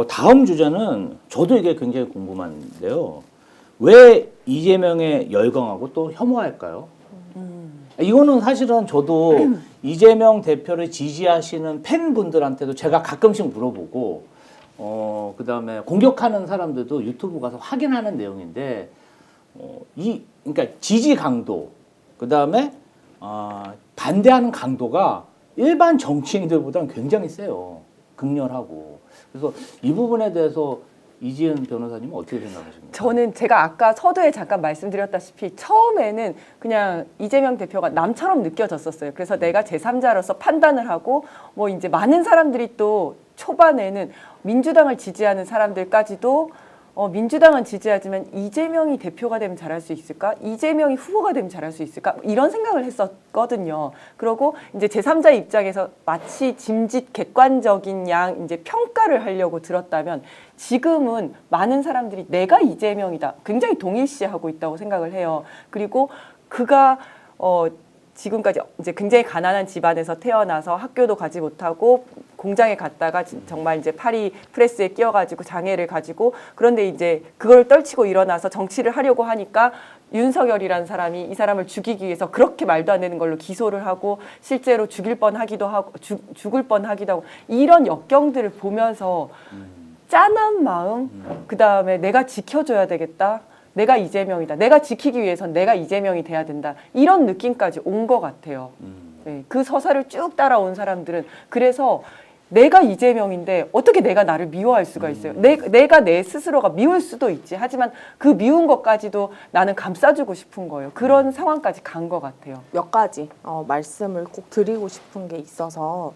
다음 주제는 저도 이게 굉장히 궁금한데요. 왜 이재명에 열광하고 또 혐오할까요? 이거는 사실은 저도 이재명 대표를 지지하시는 팬분들한테도 제가 가끔씩 물어보고, 그다음에 공격하는 사람들도 유튜브 가서 확인하는 내용인데, 그러니까 지지 강도, 그다음에 반대하는 강도가 일반 정치인들보다는 굉장히 세요. 극렬하고. 그래서 이 부분에 대해서 이지은 변호사님은 어떻게 생각하십니까? 저는 제가 아까 서두에 잠깐 말씀드렸다시피 처음에는 그냥 이재명 대표가 남처럼 느껴졌었어요. 그래서 내가 제3자로서 판단을 하고 뭐 이제 많은 사람들이 또 초반에는 민주당을 지지하는 사람들까지도 민주당은 지지하지만 이재명이 대표가 되면 잘할 수 있을까? 이재명이 후보가 되면 잘할 수 있을까? 이런 생각을 했었거든요. 그러고 이제 제3자 입장에서 마치 짐짓 객관적인 양 이제 평가를 하려고 들었다면 지금은 많은 사람들이 내가 이재명이다. 굉장히 동일시하고 있다고 생각을 해요. 그리고 그가 지금까지 이제 굉장히 가난한 집안에서 태어나서 학교도 가지 못하고 공장에 갔다가 정말 이제 파리 프레스에 끼어가지고 장애를 가지고 그런데 이제 그걸 떨치고 일어나서 정치를 하려고 하니까 윤석열이라는 사람이 이 사람을 죽이기 위해서 그렇게 말도 안 되는 걸로 기소를 하고 실제로 죽을 뻔하기도 하고 이런 역경들을 보면서 짠한 마음, 그 다음에 내가 지켜줘야 되겠다. 내가 이재명이다. 내가 지키기 위해선 내가 이재명이 돼야 된다. 이런 느낌까지 온 것 같아요. 네, 그 서사를 쭉 따라온 사람들은 그래서 내가 이재명인데 어떻게 내가 나를 미워할 수가 있어요. 내가 내 스스로가 미울 수도 있지. 하지만 그 미운 것까지도 나는 감싸주고 싶은 거예요. 그런 상황까지 간 것 같아요. 몇 가지 말씀을 꼭 드리고 싶은 게 있어서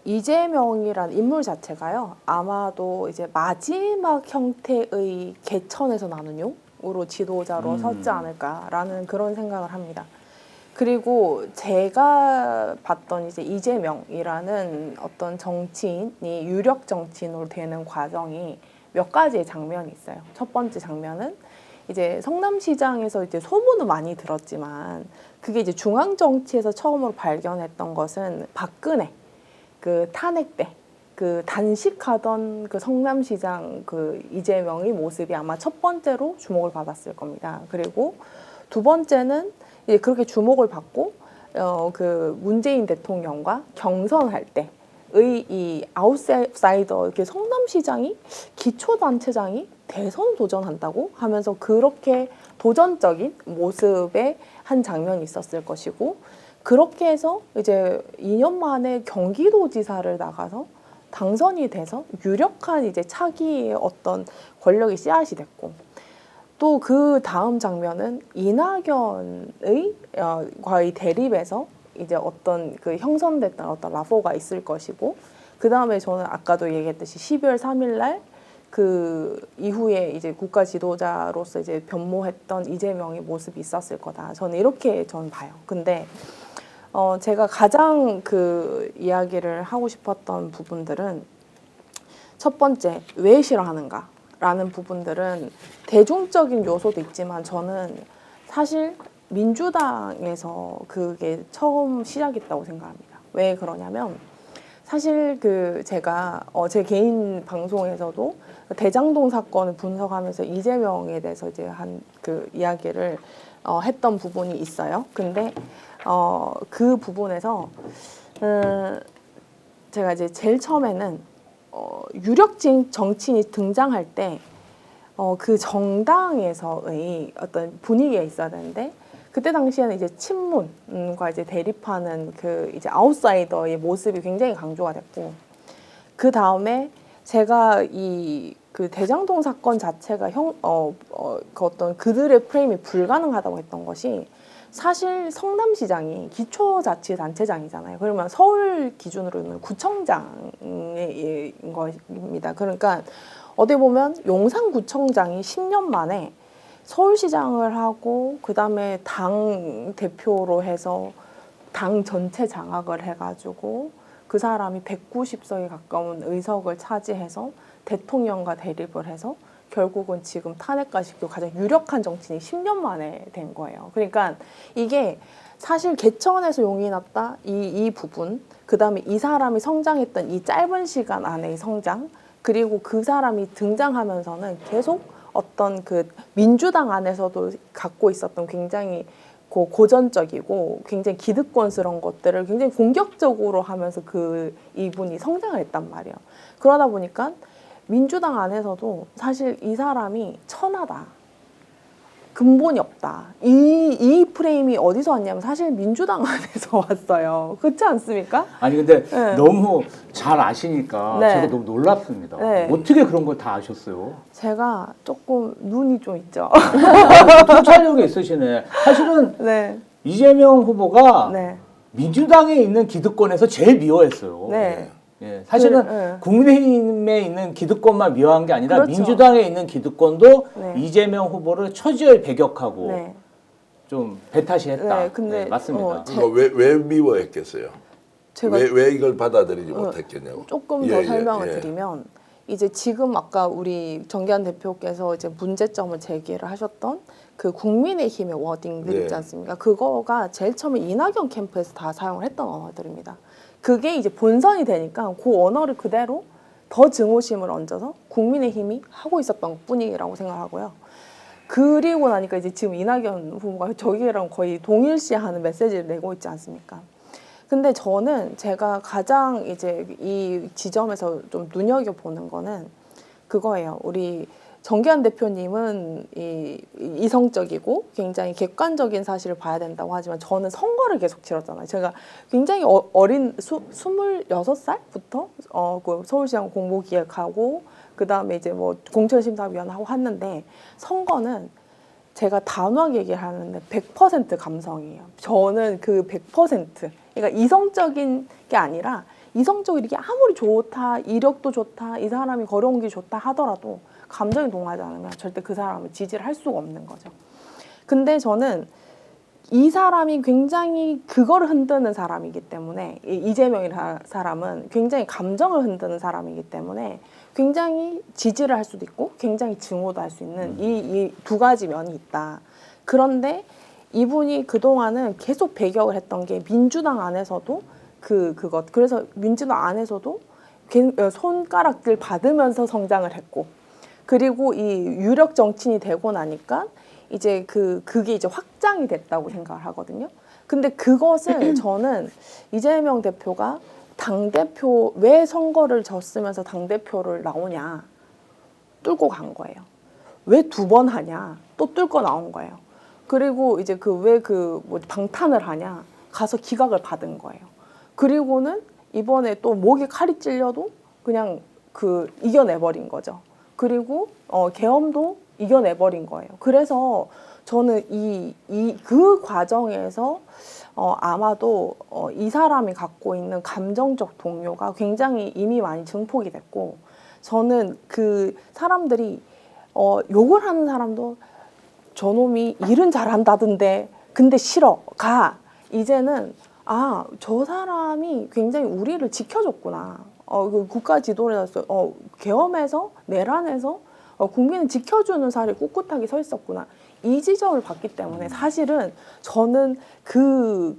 이재명이라는 인물 자체가요. 아마도 이제 마지막 형태의 개천에서 나는 용으로 지도자로 섰지 않을까라는 그런 생각을 합니다. 그리고 제가 봤던 이제 이재명이라는 어떤 정치인이 유력 정치인으로 되는 과정이 몇 가지의 장면이 있어요. 첫 번째 장면은 이제 성남시장에서 이제 소문은 많이 들었지만 그게 이제 중앙 정치에서 처음으로 발견했던 것은 박근혜 그 탄핵 때 그 단식하던 그 성남시장 그 이재명의 모습이 아마 첫 번째로 주목을 받았을 겁니다. 그리고 두 번째는 이제 그렇게 주목을 받고 그 문재인 대통령과 경선할 때의 이 아웃사이더 이렇게 성남시장이 기초단체장이 대선 도전한다고 하면서 그렇게 도전적인 모습의 한 장면이 있었을 것이고 그렇게 해서 이제 2년 만에 경기도지사를 나가서 당선이 돼서 유력한 이제 차기의 어떤 권력의 씨앗이 됐고 또 그 다음 장면은 이낙연의 과의 대립에서 이제 어떤 그 형성됐던 어떤 라포가 있을 것이고 그 다음에 저는 아까도 얘기했듯이 12월 3일 날 그 이후에 이제 국가 지도자로서 이제 변모했던 이재명의 모습이 있었을 거다. 저는 이렇게 봐요. 근데 제가 가장 그 이야기를 하고 싶었던 부분들은 첫 번째, 왜 싫어하는가? 라는 부분들은 대중적인 요소도 있지만 저는 사실 민주당에서 그게 처음 시작했다고 생각합니다. 왜 그러냐면 사실 그 제가 제 개인 방송에서도 대장동 사건을 분석하면서 이재명에 대해서 이제 한 그 이야기를 했던 부분이 있어요. 근데 그 부분에서 제가 이제 제일 처음에는 유력 정치인이 등장할 때 그 정당에서의 어떤 분위기가 있어야 되는데 그때 당시에는 이제 친문과 이제 대립하는 그 이제 아웃사이더의 모습이 굉장히 강조가 됐고 그 다음에 제가 이 그 대장동 사건 자체가 그 어떤 그들의 프레임이 불가능하다고 했던 것이 사실 성남시장이 기초자치단체장이잖아요. 그러면 서울 기준으로는 구청장인 것입니다. 그러니까 어디 보면 용산구청장이 10년 만에 서울시장을 하고 그다음에 당 대표로 해서 당 전체 장악을 해가지고 그 사람이 190석에 가까운 의석을 차지해서 대통령과 대립을 해서 결국은 지금 탄핵까지 시키고 가장 유력한 정치인이 10년 만에 된 거예요. 그러니까 이게 사실 개천에서 용이 났다 이 부분, 그 다음에 이 사람이 성장했던 이 짧은 시간 안의 성장, 그리고 그 사람이 등장하면서는 계속 어떤 그 민주당 안에서도 갖고 있었던 굉장히 고전적이고 굉장히 기득권스러운 것들을 굉장히 공격적으로 하면서 그 이분이 성장을 했단 말이에요. 그러다 보니까 민주당 안에서도 사실 이 사람이 천하다. 근본이 없다. 이 프레임이 어디서 왔냐면 사실 민주당 안에서 왔어요. 그렇지 않습니까? 아니 근데 네. 너무 잘 아시니까 네. 제가 너무 놀랍습니다. 네. 어떻게 그런 걸 다 아셨어요? 제가 조금 눈이 좀 있죠. 통찰력이 있으시네. 사실은 네. 이재명 후보가 네. 민주당에 있는 기득권에서 제일 미워했어요. 네. 예, 사실은 네. 국민의힘에 있는 기득권만 미워한 게 아니라 그렇죠. 민주당에 있는 기득권도 네. 이재명 후보를 처지열 배격하고 네. 좀 배타시했다. 네, 근데, 맞습니다. 제- 그거 왜 미워했겠어요? 제가 왜 이걸 받아들이지 못했겠냐고. 조금 예, 더 예, 설명을 예. 드리면 이제 지금 아까 우리 정기환 대표께서 이제 문제점을 제기를 하셨던 그 국민의힘의 워딩들 네. 있지 않습니까? 그거가 제일 처음에 이낙연 캠프에서 다 사용을 했던 언어들입니다. 그게 이제 본선이 되니까 그 언어를 그대로 더 증오심을 얹어서 국민의힘이 하고 있었던 뿐이라고 생각하고요. 그리고 나니까 이제 지금 이낙연 후보가 저기랑 거의 동일시하는 메시지를 내고 있지 않습니까? 근데 저는 제가 가장 이제 이 지점에서 좀 눈여겨보는 거는 그거예요. 우리 정기환 대표님은 이성적이고 굉장히 객관적인 사실을 봐야 된다고 하지만 저는 선거를 계속 치렀잖아요. 제가 굉장히 어린 26살부터 그 서울시장 공모 기획하고 그 다음에 이제 뭐 공천심사위원회 하고 했는데 선거는 제가 단호하게 얘기를 하는데 100% 감성이에요. 저는 그 100%. 그러니까 이성적인 게 아니라 이성적으로 이게 아무리 좋다, 이력도 좋다, 이 사람이 걸어온 게 좋다 하더라도 감정이 동하지 않으면 절대 그 사람을 지지를 할 수가 없는 거죠. 근데 저는 이 사람이 굉장히 그거를 흔드는 사람이기 때문에 이재명이라는 사람은 굉장히 감정을 흔드는 사람이기 때문에 굉장히 지지를 할 수도 있고 굉장히 증오도 할 수 있는 이 두 가지 면이 있다. 그런데 이분이 그동안은 계속 배격을 했던 게 민주당 안에서도 그것 그래서 민주당 안에서도 손가락질 받으면서 성장을 했고 그리고 이 유력 정치인이 되고 나니까 이제 그게 이제 확장이 됐다고 생각을 하거든요. 근데 그것을 저는 이재명 대표가 당대표 왜 선거를 졌으면서 당대표를 나오냐 뚫고 간 거예요. 왜 2번 하냐 또 뚫고 나온 거예요. 그리고 이제 왜 방탄을 하냐 가서 기각을 받은 거예요. 그리고는 이번에 또 목에 칼이 찔려도 그냥 이겨내버린 거죠. 그리고 계엄도 이겨내버린 거예요. 그래서 저는 그 과정에서 아마도 이 사람이 갖고 있는 감정적 동요가 굉장히 이미 많이 증폭이 됐고 저는 그 사람들이 욕을 하는 사람도 저놈이 일은 잘한다던데 근데 싫어 가 이제는 저 사람이 굉장히 우리를 지켜줬구나. 그 국가 지도를 계엄에서 내란에서 국민을 지켜주는 사례 꿋꿋하게 서 있었구나. 이 지점을 봤기 때문에 사실은 저는 그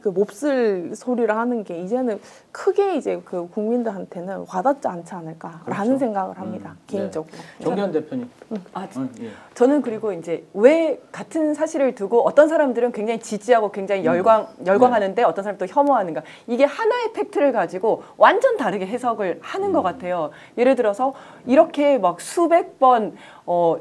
몹쓸 소리를 하는 게 이제는 크게 이제 그 국민들한테는 와닿지 않지 않을까라는 그렇죠. 생각을 합니다. 개인적으로. 정기환 대표님. 예. 저는 그리고 이제 왜 같은 사실을 두고 어떤 사람들은 굉장히 지지하고 굉장히 열광하는데 어떤 사람은 또 혐오하는가. 이게 하나의 팩트를 가지고 완전 다르게 해석을 하는 것 같아요. 예를 들어서 이렇게 막 수백 번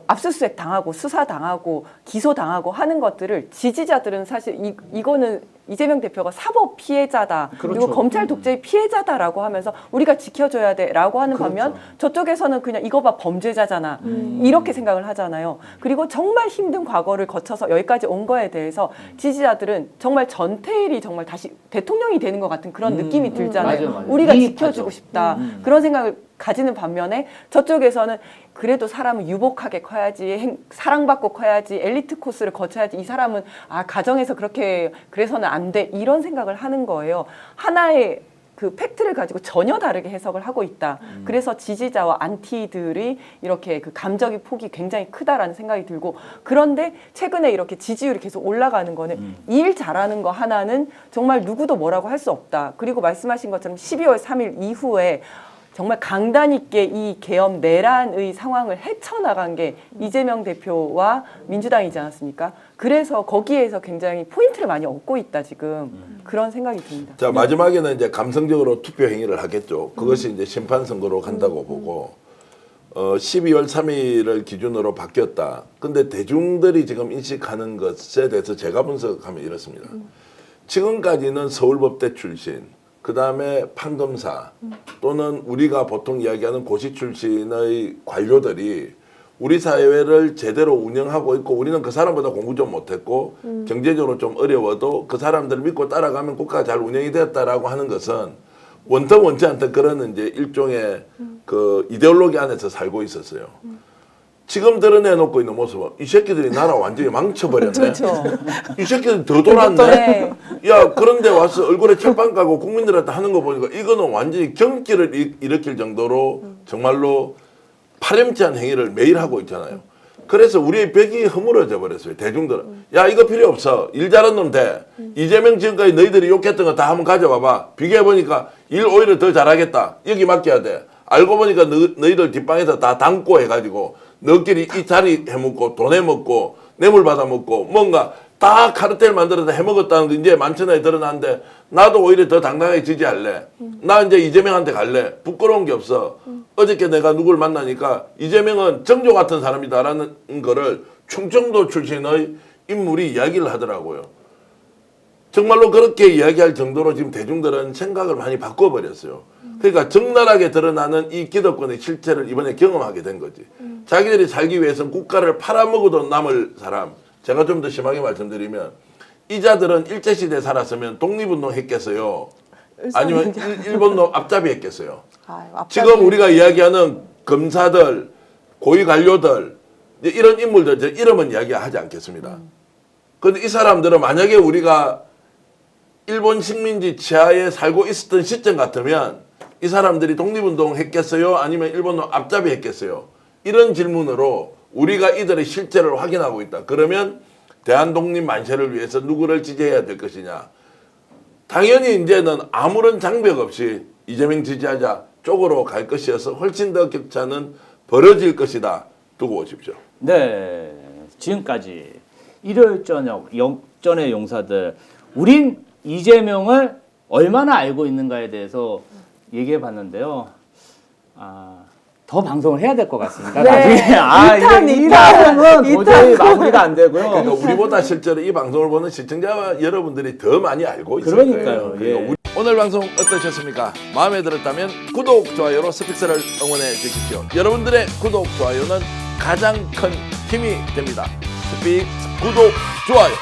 압수수색 당하고 수사 당하고 기소 당하고 하는 것들을 지지자들은 사실 이거는 이재명 대표가 사법 피해자다. 그렇죠. 그리고 검찰 독재의 피해자다라고 하면서 우리가 지켜줘야 돼라고 하는 그렇죠. 반면 저쪽에서는 그냥 이거 봐 범죄자잖아. 이렇게 생각을 하잖아요. 그리고 정말 힘든 과거를 거쳐서 여기까지 온 거에 대해서 지지자들은 정말 전태일이 정말 다시 대통령이 되는 것 같은 그런 느낌이 들잖아요. 맞아요. 우리가 이입하죠. 지켜주고 싶다. 그런 생각을 가지는 반면에 저쪽에서는 그래도 사람은 유복하게 커야지, 사랑받고 커야지, 엘리트 코스를 거쳐야지, 이 사람은 가정에서 그렇게 그래서는 안 돼, 이런 생각을 하는 거예요. 하나의 그 팩트를 가지고 전혀 다르게 해석을 하고 있다. 그래서 지지자와 안티들이 이렇게 그 감정의 폭이 굉장히 크다라는 생각이 들고, 그런데 최근에 이렇게 지지율이 계속 올라가는 거는 일 잘하는 거 하나는 정말 누구도 뭐라고 할 수 없다. 그리고 말씀하신 것처럼 12월 3일 이후에 정말 강단 있게 이 계엄 내란의 상황을 헤쳐나간 게 이재명 대표와 민주당이지 않았습니까? 그래서 거기에서 굉장히 포인트를 많이 얻고 있다 지금 그런 생각이 듭니다. 자, 마지막에는 이제 감성적으로 투표 행위를 하겠죠. 그것이 이제 심판 선거로 간다고 보고 12월 3일을 기준으로 바뀌었다. 근데 대중들이 지금 인식하는 것에 대해서 제가 분석하면 이렇습니다. 지금까지는 서울법대 출신, 그 다음에 판검사 또는 우리가 보통 이야기하는 고시 출신의 관료들이 우리 사회를 제대로 운영하고 있고 우리는 그 사람보다 공부 좀 못했고 경제적으로 좀 어려워도 그 사람들을 믿고 따라가면 국가가 잘 운영이 되었다라고 하는 것은 원통 원치 않던 그런 이제 일종의 그 이데올로기 안에서 살고 있었어요. 지금 드러내놓고 있는 모습은 이 새끼들이 나라 완전히 망쳐버렸네. 그렇죠. 이 새끼들 더 돌았네. 네. 야, 그런데 와서 얼굴에 철판 까고 국민들한테 하는 거 보니까 이거는 완전히 경기를 일으킬 정도로 정말로 파렴치한 행위를 매일 하고 있잖아요. 그래서 우리의 벽이 허물어져 버렸어요. 대중들은. 야, 이거 필요 없어. 일 잘한 놈 돼. 이재명 지금까지 너희들이 욕했던 거 다 한번 가져와봐. 비교해보니까 일 오히려 더 잘하겠다. 여기 맡겨야 돼. 알고 보니까 너희들 뒷방에서 다 담고 해가지고 너희끼리 이 자리 해먹고 돈 해먹고 뇌물 받아먹고 뭔가 다 카르텔 만들어서 해먹었다는 게 이제 만천하에 드러났는데 나도 오히려 더 당당하게 지지할래. 나 이제 이재명한테 갈래. 부끄러운 게 없어. 어저께 내가 누굴 만나니까 이재명은 정조 같은 사람이다라는 거를 충청도 출신의 인물이 이야기를 하더라고요. 정말로 그렇게 이야기할 정도로 지금 대중들은 생각을 많이 바꿔버렸어요. 그러니까 적나라하게 드러나는 이 기득권의 실체를 이번에 경험하게 된 거지. 자기들이 살기 위해서는 국가를 팔아먹어도 남을 사람. 제가 좀 더 심하게 말씀드리면 이 자들은 일제시대에 살았으면 독립운동 했겠어요. 아니면 일본놈 앞잡이 했겠어요. 아유, 앞잡이. 지금 우리가 이야기하는 검사들, 고위 관료들 이런 인물들 이름은 이야기하지 않겠습니다. 그런데 이 사람들은 만약에 우리가 일본 식민지 지하에 살고 있었던 시점 같으면 이 사람들이 독립운동 했겠어요? 아니면 일본놈 앞잡이 했겠어요? 이런 질문으로 우리가 이들의 실체를 확인하고 있다. 그러면 대한독립 만세를 위해서 누구를 지지해야 될 것이냐? 당연히 이제는 아무런 장벽 없이 이재명 지지하자 쪽으로 갈 것이어서 훨씬 더 격차는 벌어질 것이다. 두고 오십시오. 네, 지금까지 일요일 저녁 역전의 용사들, 우린 이재명을 얼마나 알고 있는가에 대해서 얘기해 봤는데요. 더 방송을 해야 될 것 같습니다. 네. 나중에 이 방송은 도저히 마무리가 안 되고요. 그러니까 우리보다 실제로 이 방송을 보는 시청자 여러분들이 더 많이 알고 있을 그러니까요. 거예요. 예. 그러니까 오늘 방송 어떠셨습니까? 마음에 들었다면 구독, 좋아요로 스픽스를 응원해 주십시오. 여러분들의 구독, 좋아요는 가장 큰 힘이 됩니다. 스픽스 구독, 좋아요.